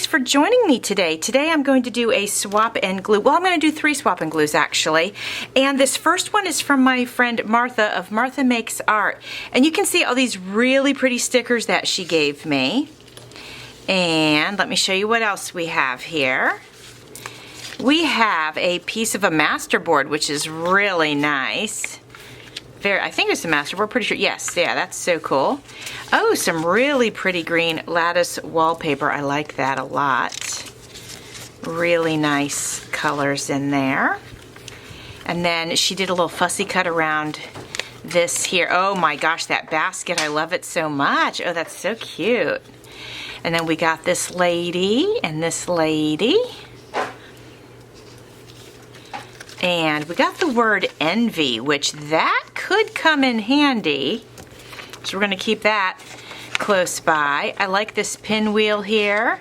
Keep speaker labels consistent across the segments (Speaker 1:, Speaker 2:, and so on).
Speaker 1: thanks for joining me today. Today I'm going to do a swap and glue. Well, I'm going to do 3 swap and glues actually. And this first one is from my friend Martha of Martha Makes Art. And you can see all these really pretty stickers that she gave me. And let me show you what else we have here. We have a piece of a masterboard, which is really nice. I think it's a masterboard, pretty sure. Yes, yeah, that's so cool. Oh, some really pretty green lattice wallpaper. I like that a lot. Really nice colors in there. And then she did a little fussy cut around this here. Oh my gosh, that basket, I love it so much. Oh, that's so cute. And then we got this lady and this lady. And we got the word envy, which that could come in handy. So we're going to keep that close by. I like this pinwheel here.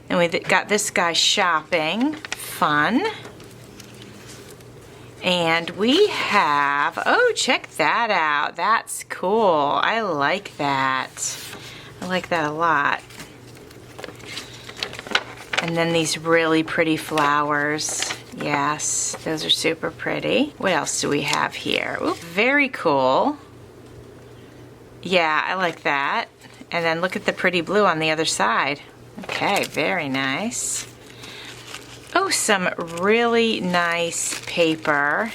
Speaker 1: And we got this guy shopping. Fun. And we have, oh, check that out. That's cool. I like that. I like that a lot. And then these really pretty flowers. Yes, those are super pretty. What else do we have here? Ooh, very cool. Yeah, I like that. And then look at the pretty blue on the other side. Okay, very nice. Oh, some really nice paper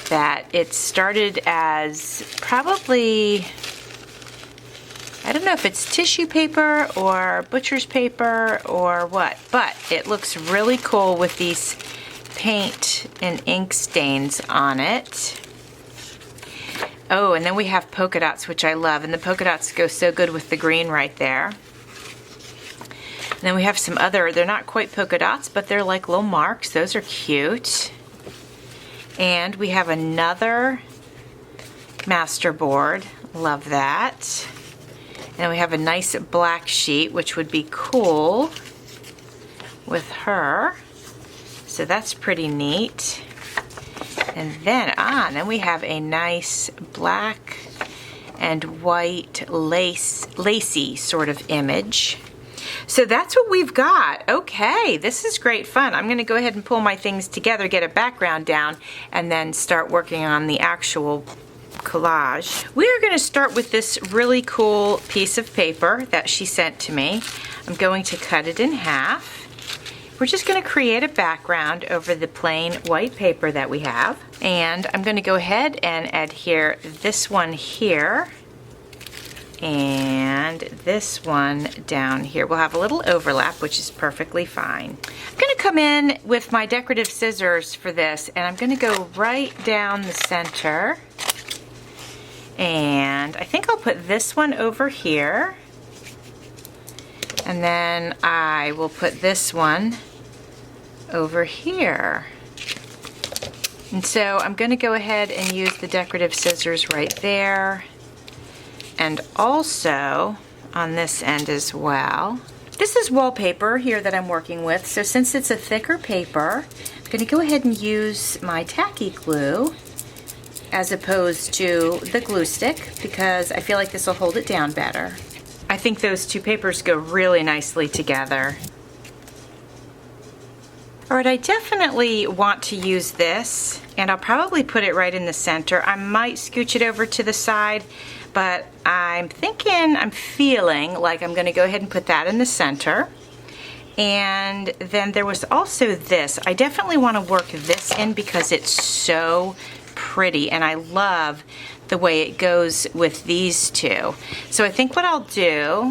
Speaker 1: that it started as probably, I don't know if it's tissue paper or butcher's paper or what, but it looks really cool with these paint and ink stains on it. Oh, and then we have polka dots, which I love, and the polka dots go so good with the green right there. And then we have some other, they're not quite polka dots, but they're like little marks. Those are cute. And we have another masterboard. Love that. And we have a nice black sheet, which would be cool with her. So that's pretty neat. And then we have a nice black and white lacy sort of image. So that's what we've got. Okay, this is great fun. I'm going to go ahead and pull my things together, get a background down, and then start working on the actual collage. We are going to start with this really cool piece of paper that she sent to me. I'm going to cut it in half. We're just going to create a background over the plain white paper that we have. And I'm going to go ahead and adhere this one here and this one down here. We'll have a little overlap, which is perfectly fine. I'm going to come in with my decorative scissors for this, and I'm going to go right down the center. And I think I'll put this one over here. And then I will put this one over here. And so I'm going to go ahead and use the decorative scissors right there. And also on this end as well. This is wallpaper here that I'm working with. So since it's a thicker paper, I'm going to go ahead and use my tacky glue as opposed to the glue stick because I feel like this will hold it down better. I think those two papers go really nicely together. All right, I definitely want to use this, and I'll probably put it right in the center. I might scooch it over to the side, but I'm feeling like I'm gonna go ahead and put that in the center. And then there was also this. I definitely wanna work this in because it's so pretty, and I love the way it goes with these two. So I think what I'll do,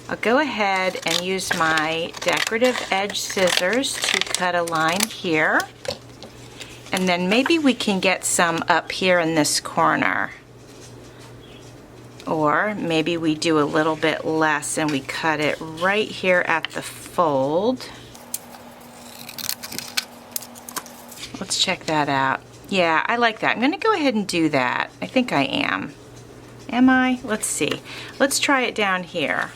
Speaker 1: I'll go ahead and use my decorative edge scissors to cut a line here. And then maybe we can get some up here in this corner. Or maybe we do a little bit less and we cut it right here at the fold. Let's check that out. Yeah, I like that. I'm going to go ahead and do that. I think I am. Am I? Let's see. Let's try it down here.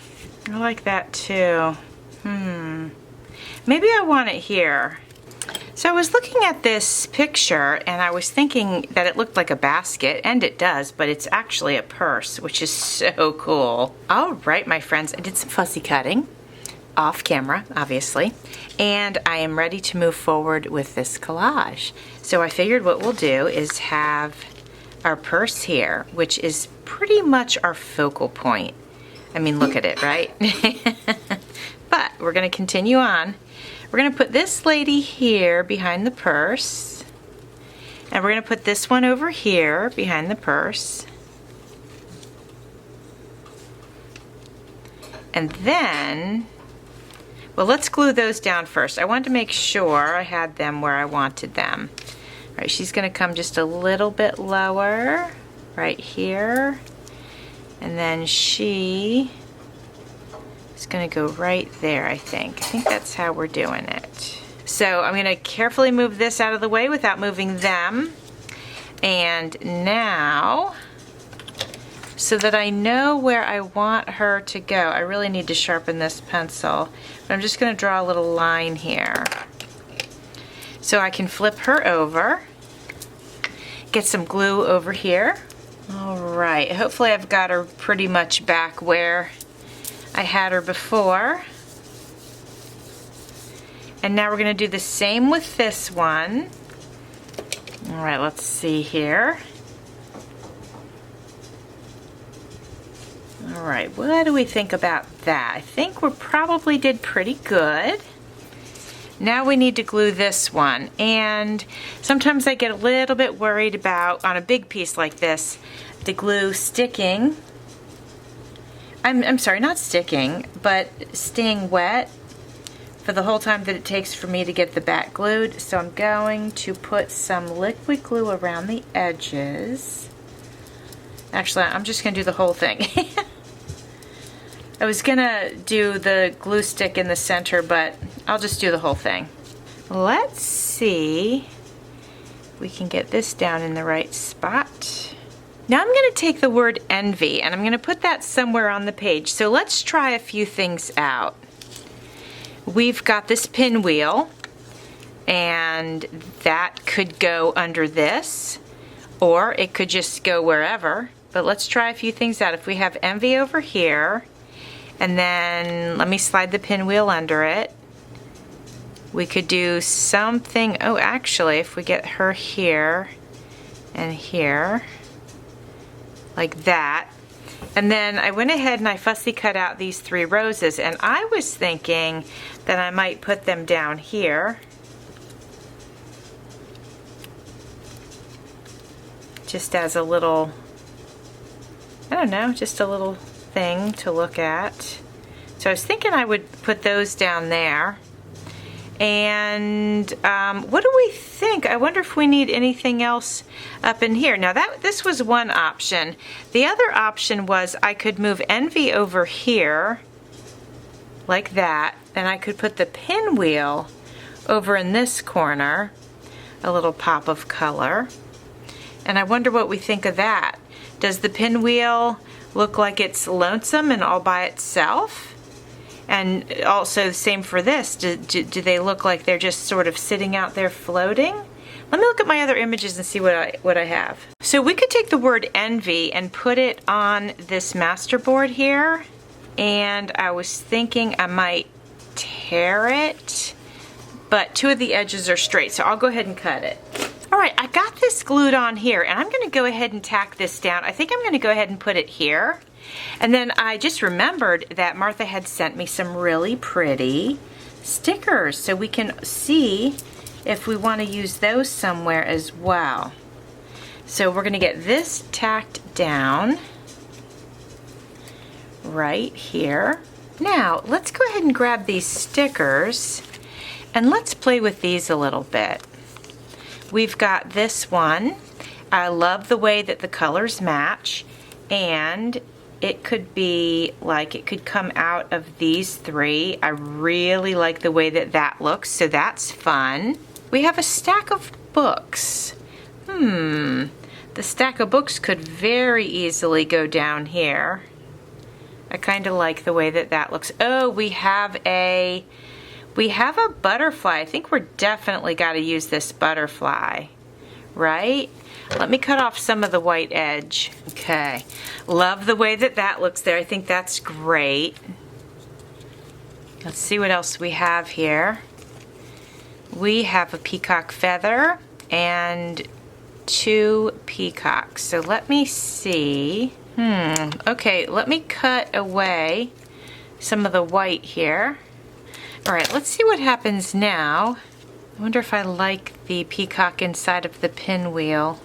Speaker 1: I like that too. Maybe I want it here. So I was looking at this picture and I was thinking that it looked like a basket, and it does, but it's actually a purse, which is so cool. All right, my friends, I did some fussy cutting. off camera, obviously, and I am ready to move forward with this collage. So I figured what we'll do is have our purse here, which is pretty much our focal point. I mean, look at it, right? But we're going to continue on. We're going to put this lady here behind the purse, and we're going to put this one over here behind the purse. And then, well, let's glue those down first. I wanted to make sure I had them where I wanted them. All right, she's going to come just a little bit lower, right here. And then she is going to go right there, I think. I think that's how we're doing it. So I'm going to carefully move this out of the way without moving them. And now, so that I know where I want her to go, I really need to sharpen this pencil. But I'm just going to draw a little line here. So I can flip her over, get some glue over here. All right, hopefully I've got her pretty much back where I had her before. And now we're going to do the same with this one. All right, let's see here. All right, what do we think about that? I think we probably did pretty good. Now we need to glue this one, and sometimes I get a little bit worried about, on a big piece like this, the glue sticking. I'm sorry, not sticking, but staying wet for the whole time that it takes for me to get the back glued. So I'm going to put some liquid glue around the edges. Actually, I'm just going to do the whole thing. I was going to do the glue stick in the center, but I'll just do the whole thing. Let's see if we can get this down in the right spot. Now I'm going to take the word envy and I'm going to put that somewhere on the page. So let's try a few things out. We've got this pinwheel, and that could go under this, or it could just go wherever. But let's try a few things out. If we have envy over here, and then let me slide the pinwheel under it. We could do something, oh actually, if we get her here and here, like that. And then I went ahead and I fussy cut out these 3 roses, and I was thinking that I might put them down here. Just as a little, I don't know, just a little thing to look at. So I was thinking I would put those down there. And what do we think? I wonder if we need anything else up in here. Now this was one option. The other option was I could move envy over here like that, and I could put the pinwheel over in this corner, a little pop of color. And I wonder what we think of that. Does the pinwheel look like it's lonesome and all by itself? And also the same for this. Do they look like they're just sort of sitting out there floating? Let me look at my other images and see what I have. So we could take the word envy and put it on this master board here. And I was thinking I might tear it, but 2 of the edges are straight, so I'll go ahead and cut it. All right, I got this glued on here, and I'm gonna go ahead and tack this down. I think I'm gonna go ahead and put it here. And then I just remembered that Martha had sent me some really pretty stickers, so we can see if we want to use those somewhere as well. So we're going to get this tacked down right here. Now let's go ahead and grab these stickers and let's play with these a little bit. We've got this one. I love the way that the colors match, and it could be like it could come out of these 3. I really like the way that that looks, so that's fun. We have a stack of books. The stack of books could very easily go down here. I kind of like the way that that looks. Oh, we have a butterfly. I think we're definitely got to use this butterfly, right? Let me cut off some of the white edge. Okay, love the way that that looks there. I think that's great. Let's see what else we have here. We have a peacock feather and 2 peacocks. So let me see. Okay, let me cut away some of the white here. All right, let's see what happens now. I wonder if I like the peacock inside of the pinwheel.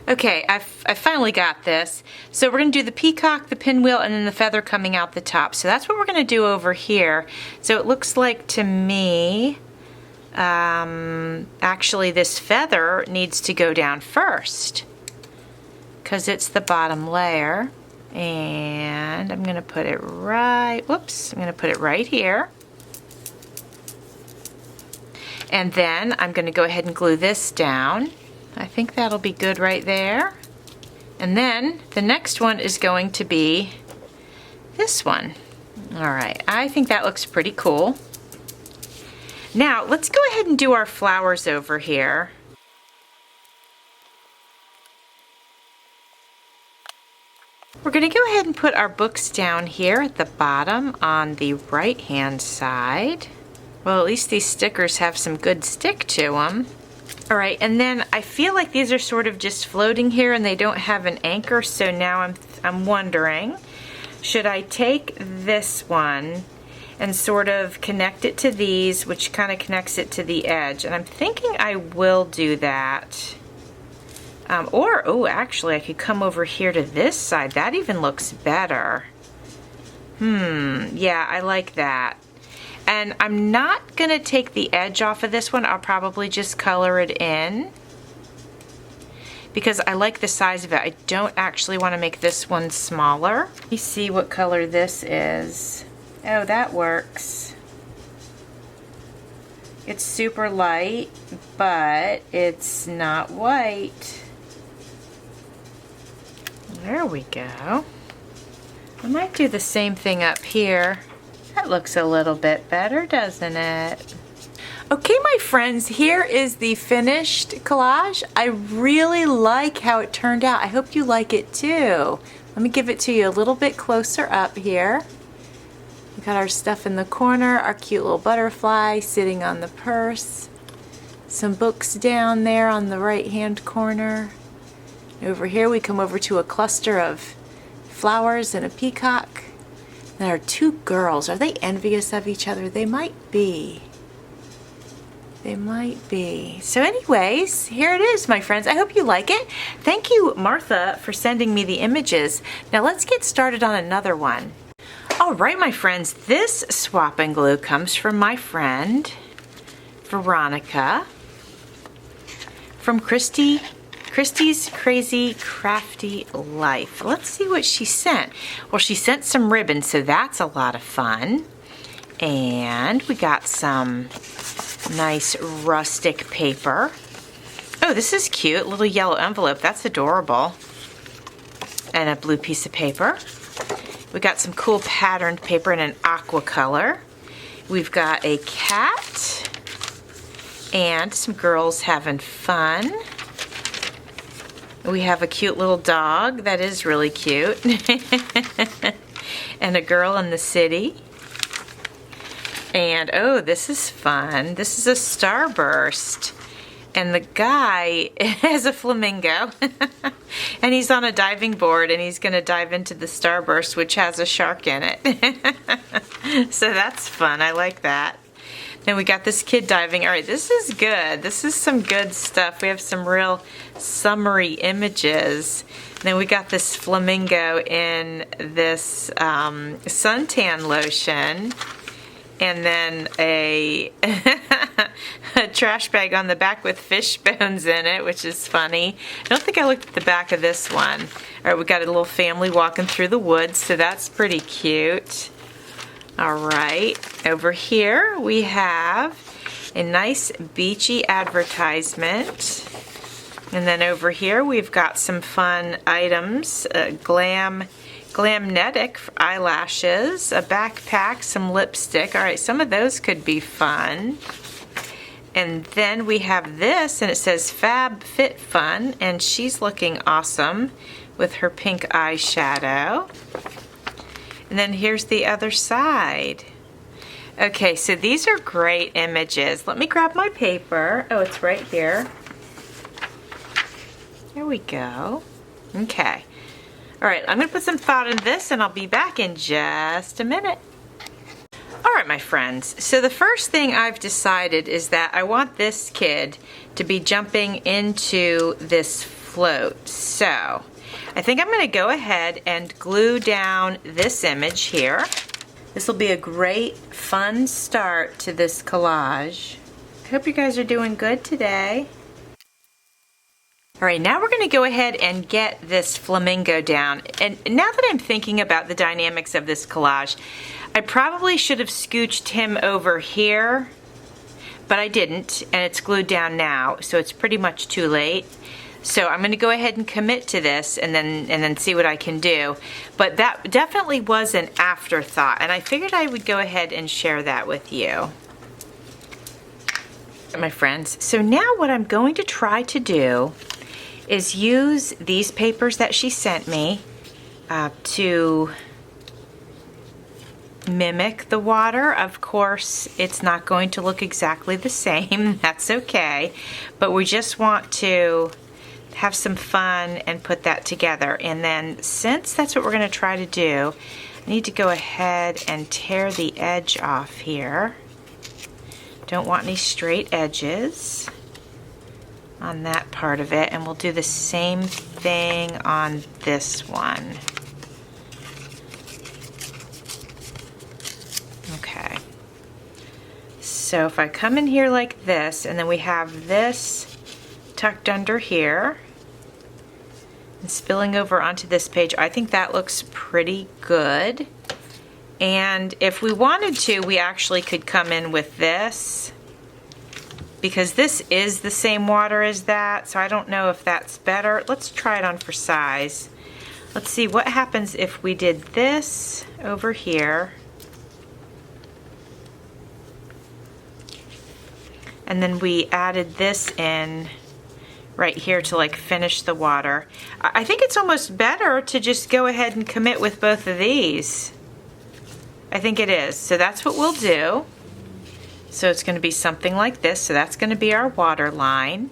Speaker 1: Okay, I finally got this. So we're gonna do the peacock, the pinwheel, and then the feather coming out the top. So that's what we're gonna do over here. So it looks like to me, actually this feather needs to go down first because it's the bottom layer. And I'm gonna put it right, whoops, I'm gonna put it right here. And then I'm gonna go ahead and glue this down. I think that'll be good right there. And then the next one is going to be this one. All right, I think that looks pretty cool. Now let's go ahead and do our flowers over here. We're gonna go ahead and put our books down here at the bottom on the right-hand side. Well, at least these stickers have some good stick to them. All right, and then I feel like these are sort of just floating here and they don't have an anchor, so now I'm wondering, should I take this one and sort of connect it to these, which kind of connects it to the edge? And I'm thinking I will do that. Oh, actually, I could come over here to this side. That even looks better. Yeah, I like that. And I'm not gonna take the edge off of this one. I'll probably just color it in because I like the size of it. I don't actually want to make this one smaller. Let me see what color this is. Oh, that works. It's super light, but it's not white. There we go. I might do the same thing up here. That looks a little bit better, doesn't it? Okay, my friends, here is the finished collage. I really like how it turned out. I hope you like it too. Let me give it to you a little bit closer up here. We got our stuff in the corner, our cute little butterfly sitting on the purse. Some books down there on the right-hand corner. Over here we come over to a cluster of flowers and a peacock. There are 2 girls. Are they envious of each other? They might be. They might be. So anyways, here it is, my friends. I hope you like it. Thank you, Martha, for sending me the images. Now let's get started on another one. All right, my friends, this swap and glue comes from my friend, Veronica, from Christy's Crazy Crafty Life. Let's see what she sent. Well, she sent some ribbons, so that's a lot of fun. And we got some nice rustic paper. Oh, this is cute. Little yellow envelope. That's adorable. And a blue piece of paper. We got some cool patterned paper in an aqua color. We've got a cat and some girls having fun. We have a cute little dog that is really cute. And a girl in the city. And oh, this is fun. This is a Starburst. And the guy has a flamingo. And he's on a diving board and he's gonna dive into the Starburst, which has a shark in it. So that's fun, I like that. Then we got this kid diving. All right, this is good. This is some good stuff. We have some real summery images. And then we got this flamingo in this suntan lotion. And then a trash bag on the back with fish bones in it, which is funny. I don't think I looked at the back of this one. All right, we got a little family walking through the woods, so that's pretty cute. All right, over here we have a nice beachy advertisement. And then over here we've got some fun items, Glamnetic eyelashes, a backpack, some lipstick. All right, some of those could be fun. And then we have this, and it says Fab Fit Fun, and she's looking awesome with her pink eyeshadow. And then here's the other side. Okay, so these are great images. Let me grab my paper. Oh, it's right here. There we go. Okay. All right, I'm gonna put some thought in this and I'll be back in just a minute. All right, my friends, so the first thing I've decided is that I want this kid to be jumping into this float. So I think I'm gonna go ahead and glue down this image here. This will be a great, fun start to this collage. I hope you guys are doing good today. All right, now we're gonna go ahead and get this flamingo down. And now that I'm thinking about the dynamics of this collage, I probably should have scooched him over here, but I didn't, and it's glued down now, so it's pretty much too late. So I'm gonna go ahead and commit to this and then see what I can do. But that definitely was an afterthought, and I figured I would go ahead and share that with you. My friends, so now what I'm going to try to do is use these papers that she sent me to mimic the water. Of course, it's not going to look exactly the same. That's okay. But we just want to have some fun and put that together. And then since that's what we're going to try to do, I need to go ahead and tear the edge off here. Don't want any straight edges on that part of it, and we'll do the same thing on this one. Okay, so if I come in here like this, and then we have this tucked under here and spilling over onto this page, I think that looks pretty good. And if we wanted to, we actually could come in with this, because this is the same water as that, so I don't know if that's better. Let's try it on for size. Let's see what happens if we did this over here, and then we added this in right here to like finish the water. I think it's almost better to just go ahead and commit with both of these. I think it is. So that's what we'll do. So it's going to be something like this. So that's going to be our water line.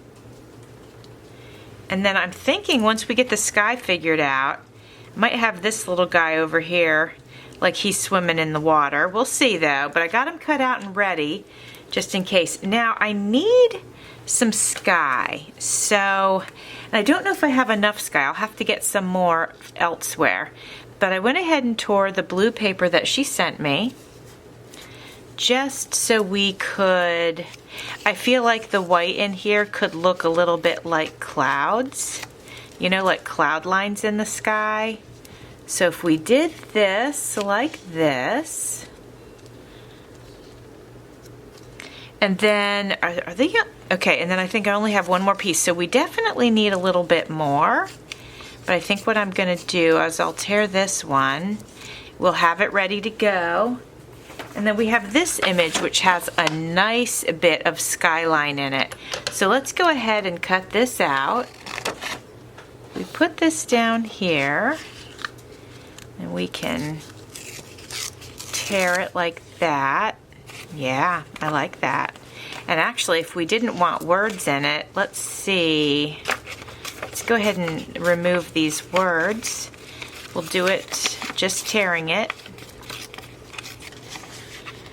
Speaker 1: And then I'm thinking once we get the sky figured out, I might have this little guy over here like he's swimming in the water. We'll see though, but I got him cut out and ready just in case. Now I need some sky. So, and I don't know if I have enough sky. I'll have to get some more elsewhere. But I went ahead and tore the blue paper that she sent me, just so we could, I feel like the white in here could look a little bit like clouds, you know, like cloud lines in the sky. So if we did this like this, and then, are they, okay, and then I think I only have one more piece, so we definitely need a little bit more. But I think what I'm going to do is I'll tear this one, we'll have it ready to go. And then we have this image which has a nice bit of skyline in it. So let's go ahead and cut this out. We put this down here and we can tear it like that. Yeah, I like that. And actually, if we didn't want words in it, let's see. Let's go ahead and remove these words. We'll do it just tearing it.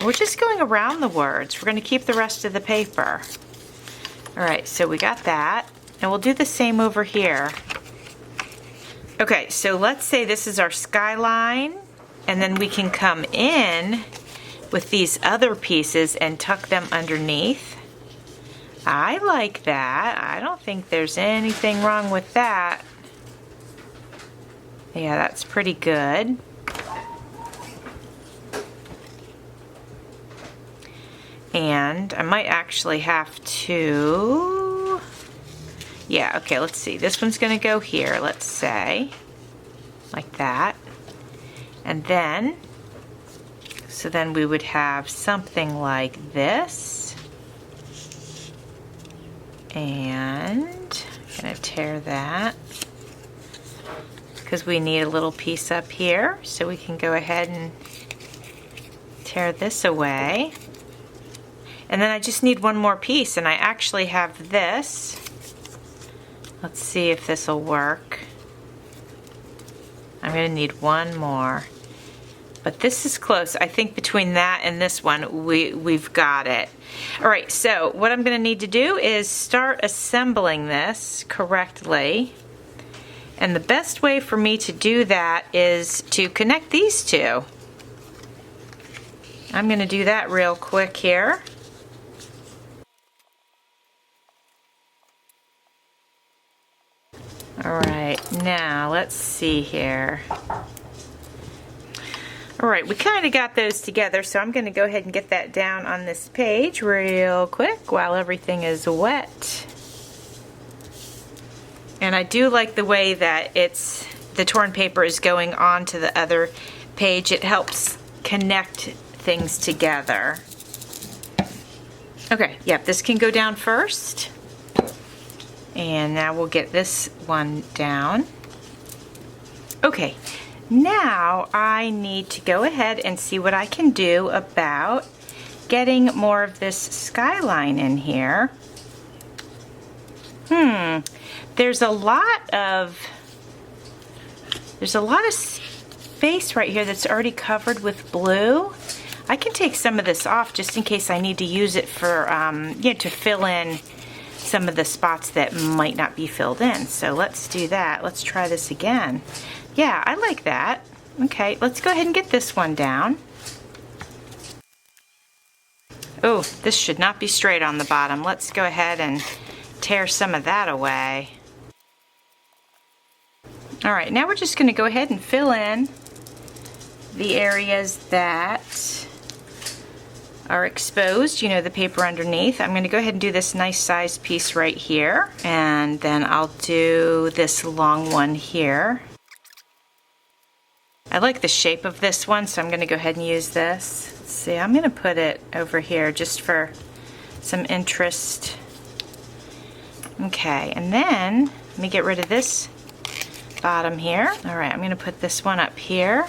Speaker 1: We're just going around the words. We're going to keep the rest of the paper. All right, so we got that. And we'll do the same over here. Okay, so let's say this is our skyline, and then we can come in with these other pieces and tuck them underneath. I like that. I don't think there's anything wrong with that. Yeah, that's pretty good. And I might actually have to, yeah, okay, let's see. This one's gonna go here, let's say, like that. And then, so then we would have something like this. And I'm gonna tear that because we need a little piece up here, so we can go ahead and tear this away. And then I just need one more piece, and I actually have this. Let's see if this will work. I'm going to need one more. But this is close. I think between that and this one, we've got it. All right, so what I'm going to need to do is start assembling this correctly. And the best way for me to do that is to connect these two. I'm going to do that real quick here. All right, now let's see here. All right, we kind of got those together, so I'm going to go ahead and get that down on this page real quick while everything is wet. And I do like the way that the torn paper is going on to the other page. It helps connect things together. Okay, yep, this can go down first. And now we'll get this one down. Okay, now I need to go ahead and see what I can do about getting more of this skyline in here. There's a lot of space right here that's already covered with blue. I can take some of this off just in case I need to use it for, to fill in some of the spots that might not be filled in. So let's do that. Let's try this again. Yeah, I like that. Okay, let's go ahead and get this one down. Oh, this should not be straight on the bottom. Let's go ahead and tear some of that away. All right, now we're just going to go ahead and fill in the areas that are exposed, you know, the paper underneath. I'm going to go ahead and do this nice sized piece right here, and then I'll do this long one here. I like the shape of this one, so I'm going to go ahead and use this. Let's see, I'm going to put it over here just for some interest. Okay, and then let me get rid of this bottom here. All right, I'm going to put this one up here.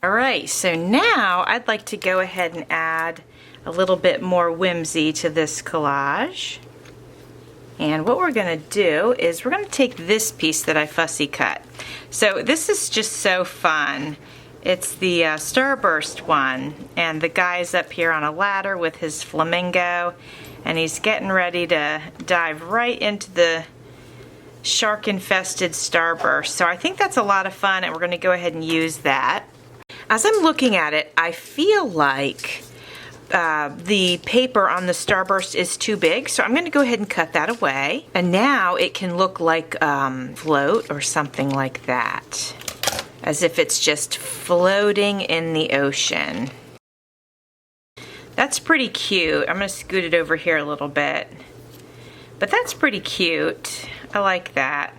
Speaker 1: All right, so now I'd like to go ahead and add a little bit more whimsy to this collage. And what we're going to do is we're going to take this piece that I fussy cut. So this is just so fun. It's the Starburst one, and the guy's up here on a ladder with his flamingo, and he's getting ready to dive right into the shark-infested Starburst. So I think that's a lot of fun, and we're going to go ahead and use that. As I'm looking at it, I feel like the paper on the Starburst is too big, so I'm going to go ahead and cut that away. And now it can look like float or something like that, as if it's just floating in the ocean. That's pretty cute. I'm going to scoot it over here a little bit. But that's pretty cute. I like that.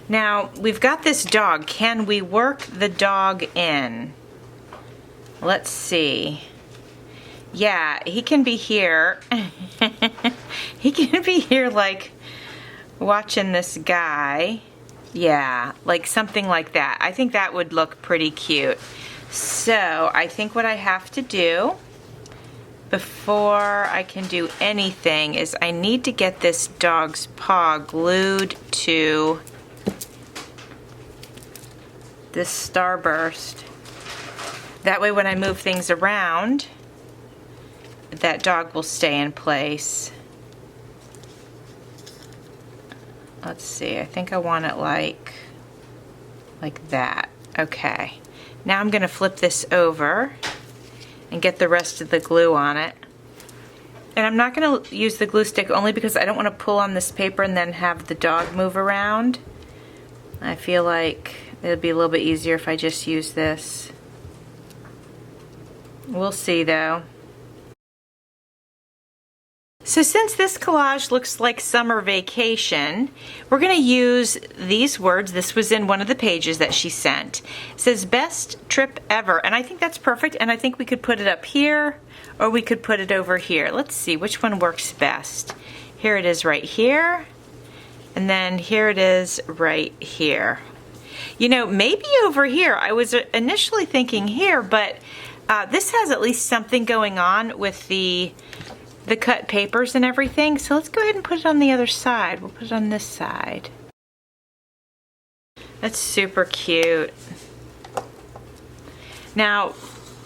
Speaker 1: Now, we've got this dog. Can we work the dog in? Let's see. Yeah, he can be here. He can be here like watching this guy. Yeah, like something like that. I think that would look pretty cute. So I think what I have to do before I can do anything is I need to get this dog's paw glued to this Starburst. That way when I move things around, that dog will stay in place. Let's see, I think I want it like that. Okay, now I'm gonna flip this over and get the rest of the glue on it. And I'm not gonna use the glue stick only because I don't wanna pull on this paper and then have the dog move around. I feel like it'll be a little bit easier if I just use this. We'll see though. So since this collage looks like summer vacation, we're going to use these words. This was in one of the pages that she sent. It says best trip ever, and I think that's perfect, and I think we could put it up here or we could put it over here. Let's see which one works best. Here it is right here, and then here it is right here. You know, maybe over here. I was initially thinking here, but This has at least something going on with the cut papers and everything. So let's go ahead and put it on the other side. We'll put it on this side. That's super cute. Now,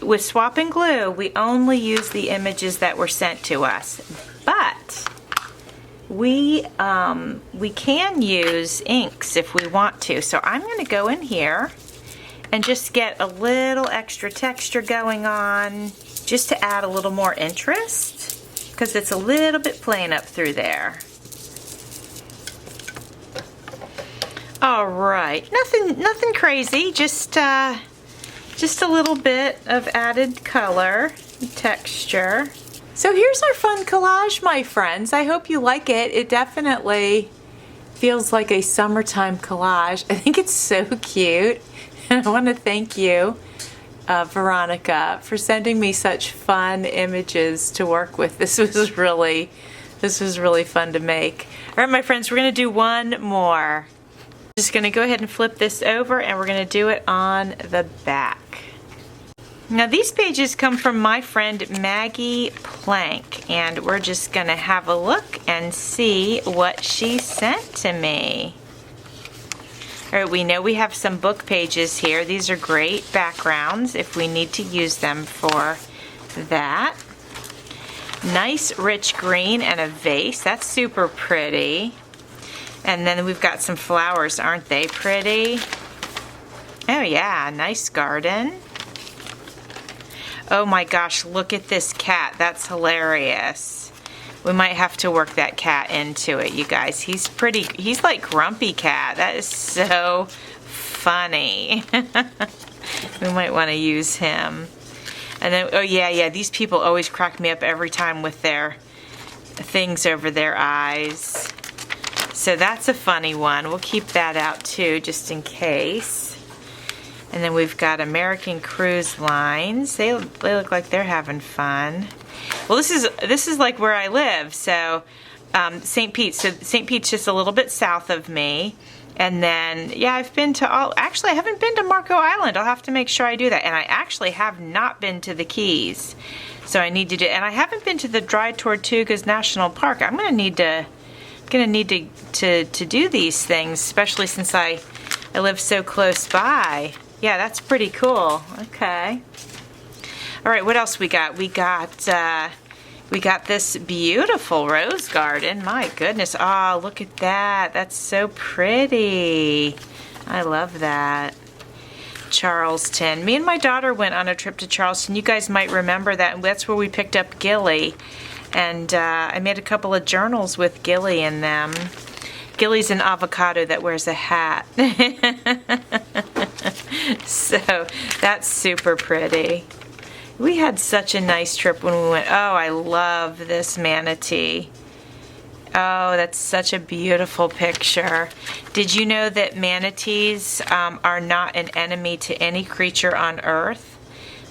Speaker 1: with Swap and Glue, we only use the images that were sent to us, but we can use inks if we want to. So I'm going to go in here and just get a little extra texture going on, just to add a little more interest, because it's a little bit plain up through there. All right, nothing crazy, just a little bit of added color, texture. So here's our fun collage, my friends. I hope you like it. It definitely feels like a summertime collage. I think it's so cute. And I want to thank you, Veronica, for sending me such fun images to work with. This was really fun to make. All right, my friends, we're going to do one more. Just going to go ahead and flip this over, and we're going to do it on the back. Now these pages come from my friend Maggie Plank, and we're just going to have a look and see what she sent to me. All right, we know we have some book pages here. These are great backgrounds if we need to use them for that. Nice rich green and a vase. That's super pretty. And then we've got some flowers. Aren't they pretty? Oh yeah, nice garden. Oh my gosh, look at this cat. That's hilarious. We might have to work that cat into it, you guys. He's like Grumpy Cat. That is so funny. We might want to use him. And then, oh yeah, these people always crack me up every time with their things over their eyes. So that's a funny one. We'll keep that out too, just in case. And then we've got American Cruise Lines. They look like they're having fun. Well, this is like where I live. So St. Pete. So St. Pete's just a little bit south of me. And then, yeah, I've been to actually I haven't been to Marco Island. I'll have to make sure I do that. And I actually have not been to the Keys. So I need to do, and I haven't been to the Dry Tortugas National Park. I'm gonna need to do these things, especially since I live so close by. Yeah, that's pretty cool. Okay. All right, what else we got? We got this beautiful rose garden. My goodness. Oh, look at that. That's so pretty. I love that. Charleston. Me and my daughter went on a trip to Charleston. You guys might remember that. That's where we picked up Gilly. And I made a couple of journals with Gilly in them. Gilly's an avocado that wears a hat. So that's super pretty. We had such a nice trip when we went. Oh, I love this manatee. Oh, that's such a beautiful picture. Did you know that manatees are not an enemy to any creature on Earth?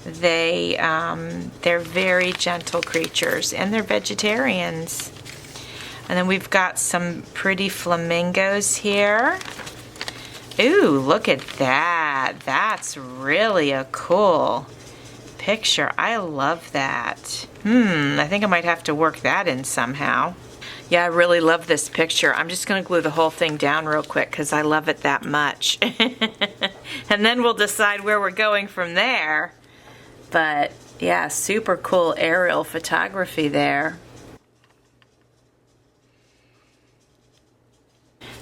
Speaker 1: They're very gentle creatures, and they're vegetarians. And then we've got some pretty flamingos here. Ooh, look at that. That's really a cool picture. I love that. I think I might have to work that in somehow. Yeah, I really love this picture. I'm just going to glue the whole thing down real quick because I love it that much. And then we'll decide where we're going from there. But yeah, super cool aerial photography there.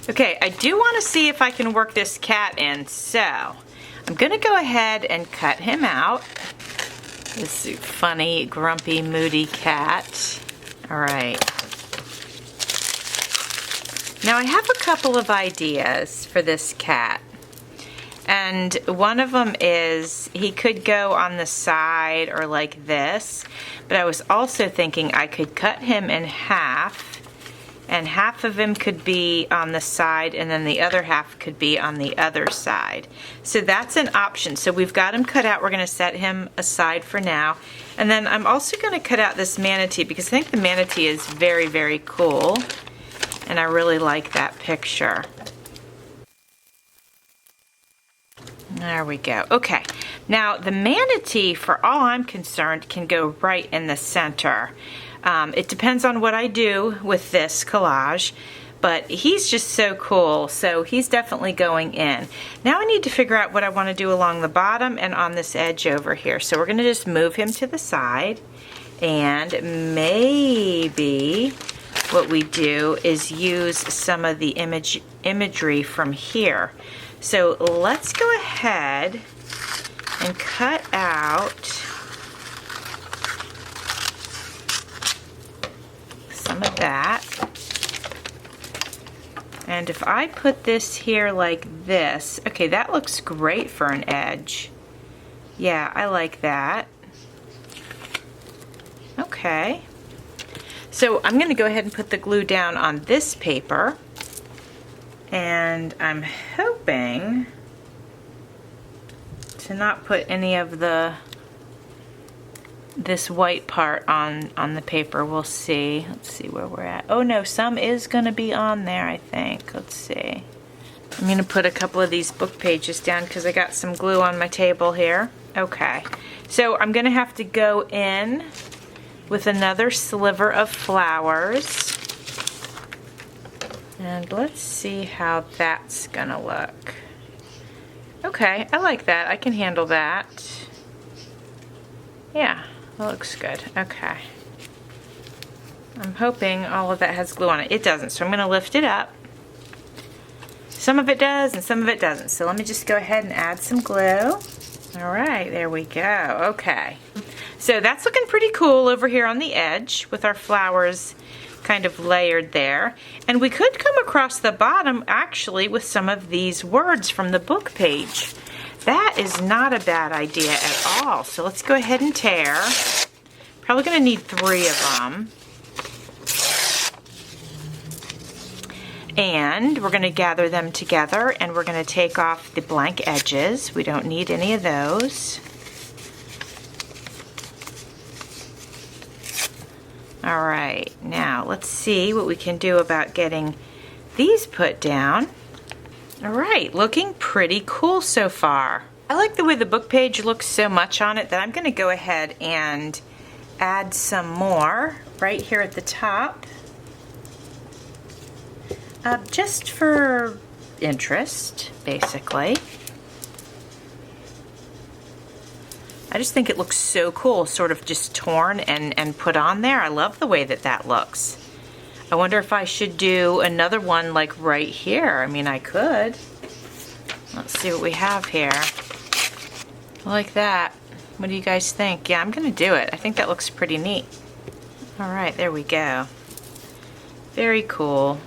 Speaker 1: Okay, I do want to see if I can work this cat in, so I'm going to go ahead and cut him out. This funny, grumpy, moody cat. All right. Now I have a couple of ideas for this cat. And one of them is he could go on the side or like this, but I was also thinking I could cut him in half, and half of him could be on the side and then the other half could be on the other side. So that's an option. So we've got him cut out. We're going to set him aside for now. And then I'm also going to cut out this manatee because I think the manatee is very, very cool. And I really like that picture. There we go. Okay, Now the manatee, for all I'm concerned, can go right in the center. It depends on what I do with this collage, but he's just so cool, so he's definitely going in. Now I need to figure out what I want to do along the bottom and on this edge over here. So we're going to just move him to the side, and maybe what we do is use some of the imagery from here. So let's go ahead and cut out some of that. And if I put this here like this, okay, that looks great for an edge. Yeah, I like that. Okay. So I'm going to go ahead and put the glue down on this paper. And I'm hoping to not put any of this white part on the paper. We'll see. Let's see where we're at. Oh no, some is going to be on there, I think. Let's see. I'm going to put a couple of these book pages down because I got some glue on my table here. Okay. So I'm going to have to go in with another sliver of flowers. And let's see how that's going to look. Okay, I like that. I can handle that. Yeah. That looks good. Okay. I'm hoping all of that has glue on it. It doesn't, so I'm going to lift it up. Some of it does and some of it doesn't. So let me just go ahead and add some glue. All right, there we go. Okay. So that's looking pretty cool over here on the edge with our flowers kind of layered there. And we could come across the bottom actually with some of these words from the book page. That is not a bad idea at all. So let's go ahead and tear. Probably going to need 3 of them. And we're going to gather them together and we're going to take off the blank edges. We don't need any of those. All right, now let's see what we can do about getting these put down. All right, looking pretty cool so far. I like the way the book page looks so much on it that I'm going to go ahead and add some more right here at the top. Just for interest, basically. I just think it looks so cool, sort of just torn and put on there. I love the way that that looks. I wonder if I should do another one like right here. I mean, I could. Let's see what we have here. I like that. What do you guys think? Yeah, I'm gonna do it. I think that looks pretty neat. All right, there we go. Very cool.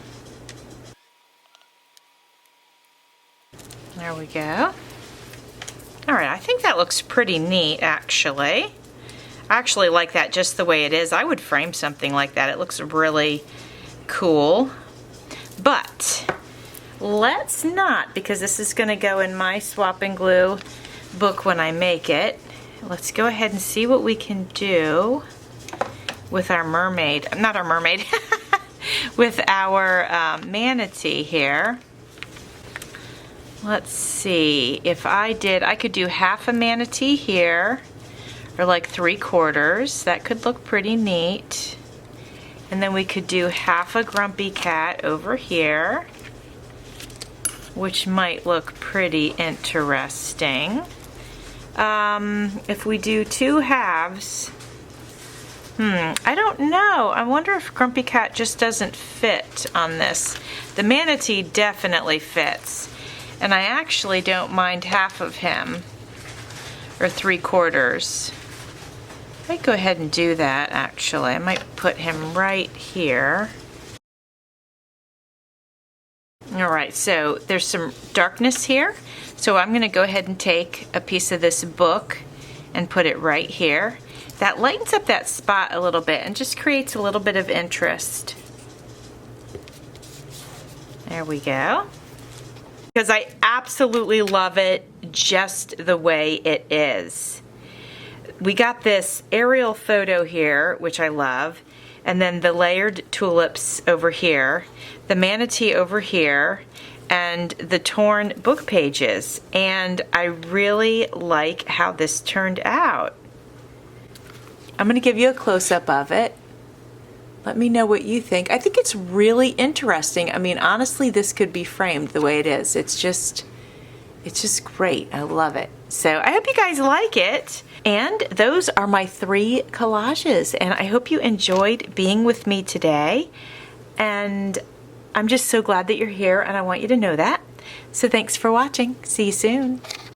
Speaker 1: There we go. All right, I think that looks pretty neat, actually. I actually like that just the way it is. I would frame something like that. It looks really cool. But let's not, because this is going to go in my swap and glue book when I make it. Let's go ahead and see what we can do with our mermaid. Not our mermaid. With our manatee here. Let's see, if I could do half a manatee here, or like 3/4. That could look pretty neat. And then we could do half a grumpy cat over here, which might look pretty interesting. If we do 2 halves, I don't know. I wonder if grumpy cat just doesn't fit on this. The manatee definitely fits. And I actually don't mind half of him, or 3/4. I might go ahead and do that, actually. I might put him right here. All right, so there's some darkness here. So I'm gonna go ahead and take a piece of this book and put it right here. That lightens up that spot a little bit and just creates a little bit of interest. There we go. Because I absolutely love it just the way it is. We got this aerial photo here, which I love, and then the layered tulips over here, the manatee over here, and the torn book pages. And I really like how this turned out. I'm going to give you a close-up of it. Let me know what you think. I think it's really interesting. I mean, honestly, this could be framed the way it is. It's just great. I love it. So I hope you guys like it. And those are my 3 collages. And I hope you enjoyed being with me today. And I'm just so glad that you're here, and I want you to know that. So thanks for watching. See you soon.